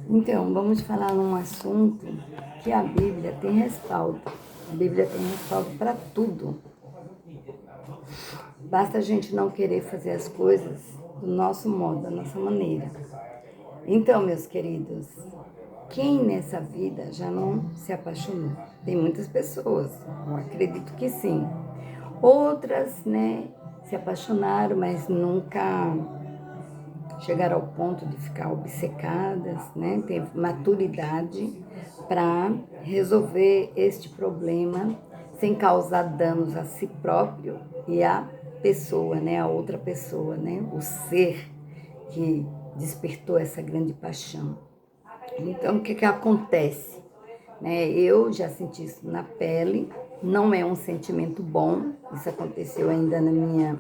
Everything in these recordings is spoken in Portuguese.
Então, vamos falar num assunto que a Bíblia tem respaldo. A Bíblia tem respaldo para tudo. Basta a gente não querer fazer as coisas do nosso modo, da nossa maneira. Então, meus queridos, quem nessa vida já não se apaixonou? Tem muitas pessoas, eu acredito que sim. Outras, se apaixonaram, mas nunca chegaram ao ponto de ficar obcecadas, Teve maturidade para resolver este problema sem causar danos a si próprio e à pessoa, a outra pessoa, o ser que despertou essa grande paixão. Então, o que acontece? Eu já senti isso na pele, não é um sentimento bom, isso aconteceu ainda na minha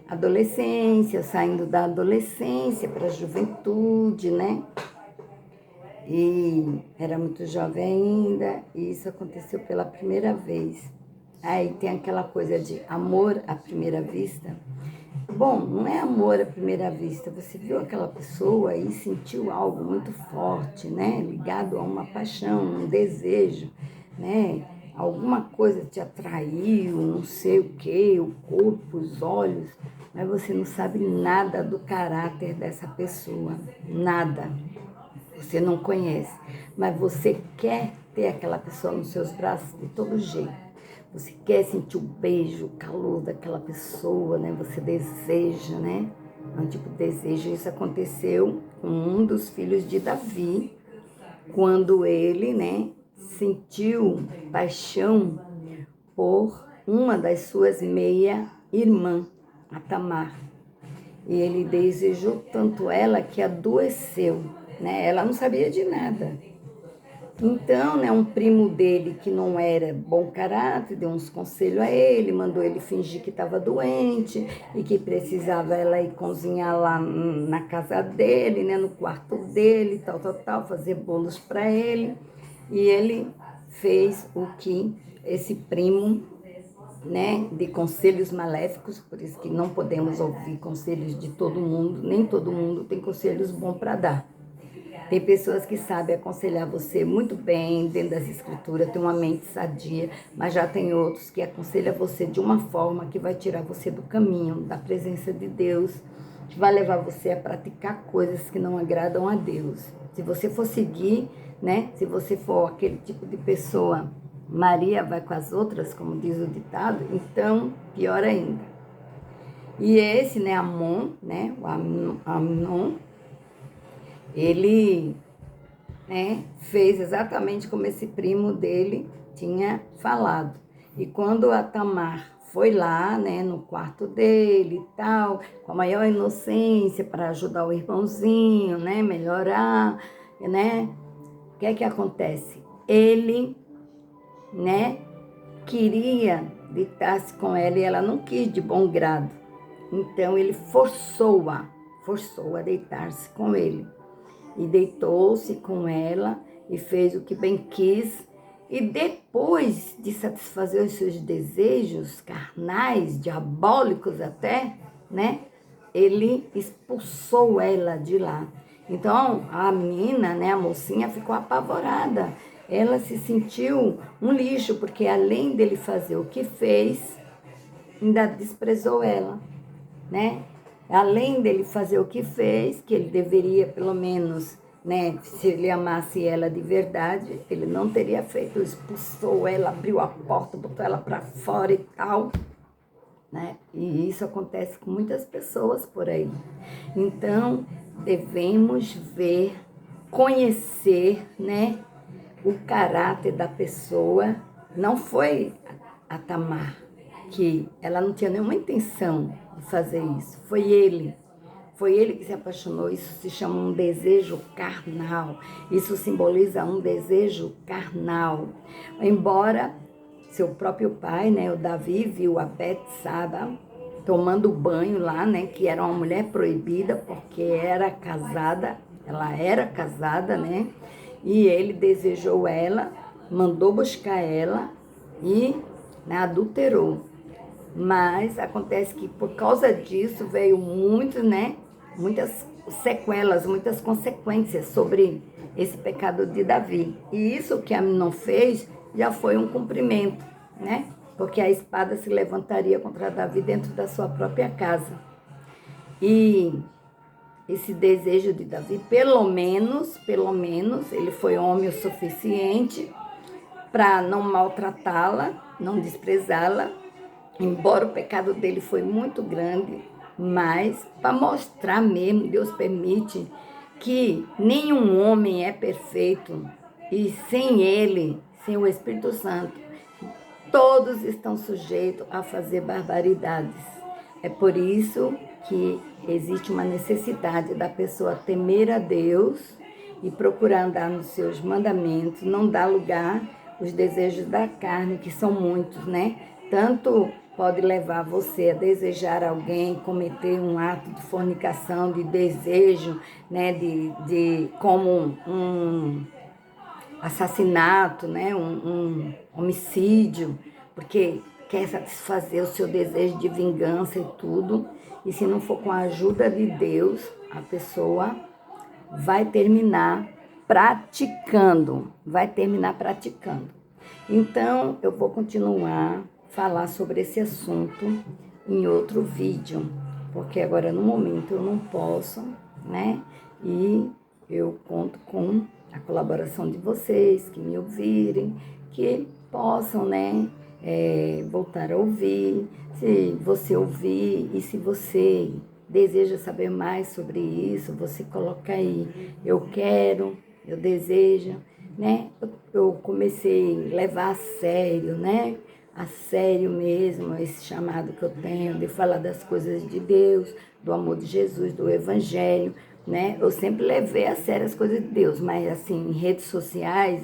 adolescência, saindo da adolescência para a juventude, E era muito jovem ainda, e isso aconteceu pela primeira vez. Aí tem aquela coisa de amor à primeira vista. Bom, não é amor à primeira vista, você viu aquela pessoa e sentiu algo muito forte, Ligado a uma paixão, um desejo, Alguma coisa te atraiu, não sei o que, o corpo, os olhos, mas você não sabe nada do caráter dessa pessoa, nada. Você não conhece, mas você quer ter aquela pessoa nos seus braços de todo jeito. Você quer sentir o beijo, o calor daquela pessoa, Você deseja, É um tipo de desejo. Isso aconteceu com um dos filhos de Davi, quando ele, sentiu paixão por uma das suas meia-irmã, a Tamar. E ele desejou tanto ela que adoeceu, Ela não sabia de nada. Então, um primo dele que não era bom caráter, deu uns conselhos a ele, mandou ele fingir que estava doente e que precisava ela ir cozinhar lá na casa dele, no quarto dele, tal, fazer bolos para ele. E ele fez o que esse primo, de conselhos maléficos, por isso que não podemos ouvir conselhos de todo mundo, nem todo mundo tem conselhos bons para dar. Tem pessoas que sabem aconselhar você muito bem dentro das escrituras, tem uma mente sadia, mas já tem outros que aconselham você de uma forma que vai tirar você do caminho, da presença de Deus, que vai levar você a praticar coisas que não agradam a Deus. Se você for seguir, se você for aquele tipo de pessoa, Maria vai com as outras, como diz o ditado, então pior ainda. E esse, Amon, o Amnon, ele, fez exatamente como esse primo dele tinha falado. E quando a Tamar foi lá, no quarto dele e tal, com a maior inocência para ajudar o irmãozinho, melhorar, o que é que acontece? Ele, queria deitar-se com ela e ela não quis de bom grado. Então ele forçou-a deitar-se com ele. E deitou-se com ela e fez o que bem quis. E depois de satisfazer os seus desejos carnais, diabólicos até, ele expulsou ela de lá. Então, a menina, a mocinha, ficou apavorada. Ela se sentiu um lixo, porque além dele fazer o que fez, ainda desprezou ela, Além dele fazer o que fez, que ele deveria, pelo menos, se ele amasse ela de verdade, ele não teria feito. Expulsou ela, abriu a porta, botou ela para fora e tal, E isso acontece com muitas pessoas por aí. Então, devemos ver, conhecer, o caráter da pessoa. Não foi a Tamar, que ela não tinha nenhuma intenção de fazer isso. Foi ele que se apaixonou. Isso se chama um desejo carnal. Isso simboliza um desejo carnal. Embora seu próprio pai, o Davi, viu a Betsaba tomando banho lá, que era uma mulher proibida porque era casada, ela era casada, E ele desejou ela, mandou buscar ela e adulterou. Mas acontece que por causa disso veio muitas sequelas, muitas consequências sobre esse pecado de Davi. E isso que Amnon fez já foi um cumprimento, né? Porque a espada se levantaria contra Davi dentro da sua própria casa. E esse desejo de Davi, pelo menos, ele foi homem o suficiente para não maltratá-la, não desprezá-la, embora o pecado dele foi muito grande, mas para mostrar mesmo, Deus permite que nenhum homem é perfeito e sem ele, sem o Espírito Santo, todos estão sujeitos a fazer barbaridades. É por isso que existe uma necessidade da pessoa temer a Deus e procurar andar nos seus mandamentos, não dar lugar aos desejos da carne, que são muitos, né? Tanto pode levar você a desejar alguém, cometer um ato de fornicação, de desejo, né? De como um assassinato, né? Um homicídio, porque quer satisfazer o seu desejo de vingança e tudo. E se não for com a ajuda de Deus, a pessoa vai terminar praticando. Então, eu vou continuar falar sobre esse assunto em outro vídeo, porque agora no momento eu não posso, né? E eu conto com a colaboração de vocês, que me ouvirem, que possam, né, voltar a ouvir. Se você ouvir e se você deseja saber mais sobre isso, você coloca aí, eu quero, eu desejo, né? Eu comecei a levar a sério, né? A sério mesmo esse chamado que eu tenho de falar das coisas de Deus, do amor de Jesus, do Evangelho, né? Eu sempre levei a sério as coisas de Deus, mas assim, em redes sociais,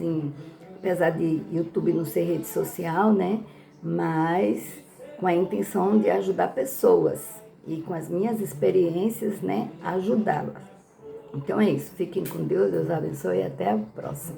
apesar de YouTube não ser rede social, né? Mas com a intenção de ajudar pessoas e com as minhas experiências, né? Ajudá-las. Então é isso. Fiquem com Deus, Deus abençoe e até a próxima.